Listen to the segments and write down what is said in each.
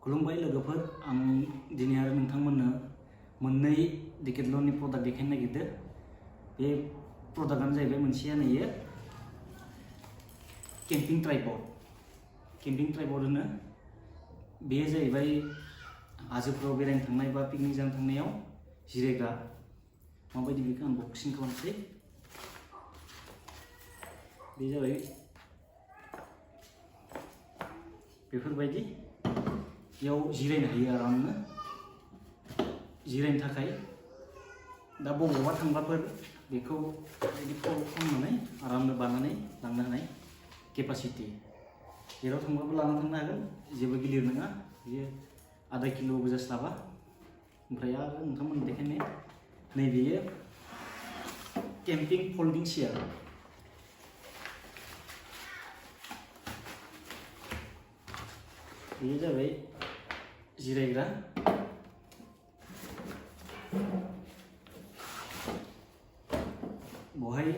खुलुमबाय लोगोफोर, आं दिनै आरो नोंथांमोननो मोननै डिकेथलननि प्रडाक्ट देखायनो नागिरदों। बे प्रडाक्टआनो जाहैबाय मोनसेया नैयो केम्पिं ट्राइपड होनो। बेयो जाहैबाय हाजोफ्राव बेरायनो थांनाय बा पिकनिक जानो थांनायाव जिरायग्रा। माबायदि बेखौ आं बक्सिं खालामसै। बे जाबाय बेफोरबायदि बेयाव जिरायनो हायो आरामनो। जिरायनो थाखाय दा बबावबा थांब्लाफोर बेखौ बिदि फल' खालामनानै आरामनो बानानै लांनो हानाय केपासिटि। जेराव थांब्लाबो लाना थांनो हागोन, जेबो गिलिर नङा। बियो आधा किल'बो जास्लाबा। ओमफ्राय आरो नोंथांमोननो देखायनो नैबेयो केम्पिं फल्डिं चेयार। बेयो जाबाय जिरायग्रा। बहाय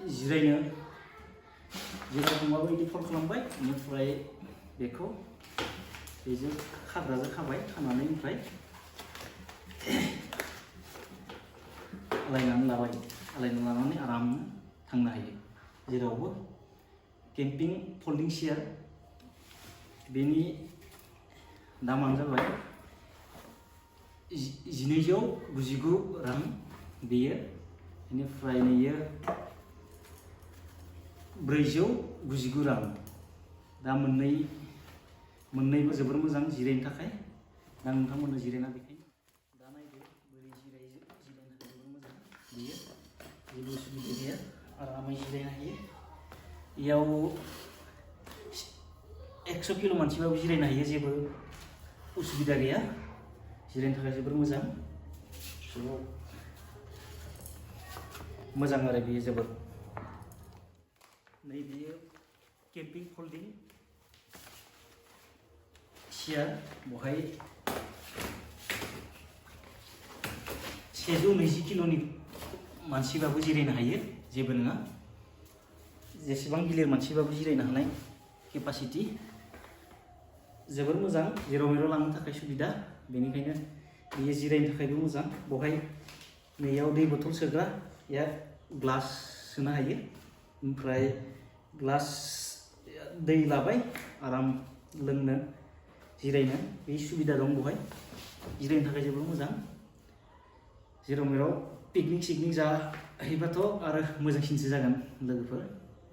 जिरायनो जेराव थांबाबो बिदि फल खालामबाय, बेनिफ्राय बेखौ बेजों खाग्राजों खाबाय, खानानै ओमफ्राय आलायना लानानै आरामनो थांनो हायो जेरावबो। केम्पिं फल्डिं चेयार, बेनि दामानो जाबाय 1299 रां बेयो। बेनिफ्राय नैयो 499 रां। दा मोननैबो जोबोर मोजां जिरायनो थाखाय। दा नोंथांमोननो जिरायना देखायनो। दा नायदो बोरै जिरायनो थाखाय जोबोर मोजां बेयो। जेबो उसुबिदा गैया, आरामै जिरायनो हायो। बेयाव 100 किल' मानसिबाबो जिरायनो हायो, जेबो उसुबिदा गैया। जिरायनो थाखाय जोबोर मोजां। मोजां आरो बेयो जोबोर। नै बेयो केम्पिं फल्डिं चेयार। बहाय 120 किल'नि मानसिबाबो जिरायनो हायो, जेबो नङा। जेसेबां गिलिर मानसिबाबो जिरायनो हानाय केपासिटि। जोबोर मोजां, जेराव मेराव लांनो थाखाय सुबिदा। बेनिखायनो बेयो जिरायनो थाखायबो मोजां। बहाय नैयाव दै बथल सोग्रा, बेयाव ग्लास सोनो हायो। ओमफ्राय ग्लास दै लाबाय, आराम लोंनो जिरायनो बे सुबिदा दं बहाय। जिरायनो थाखाय जोबोर मोजां। जेराव मेराव पिकनिक सिकनिक जाहैबाथ' आरो मोजांसिनसो जागोन लोगोफोर।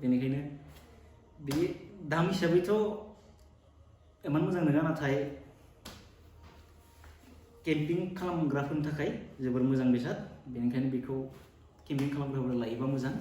बेनिखायनो बे दाम हिसाबैथ' इमान मोजां नङा, नाथाय केम्पिं खालामग्राफोरनि थाखाय जोबोर मोजां बेसाद। बेनिखायनो बेखौ केम्पिं खालामग्राफोरा लायोबा मोजां।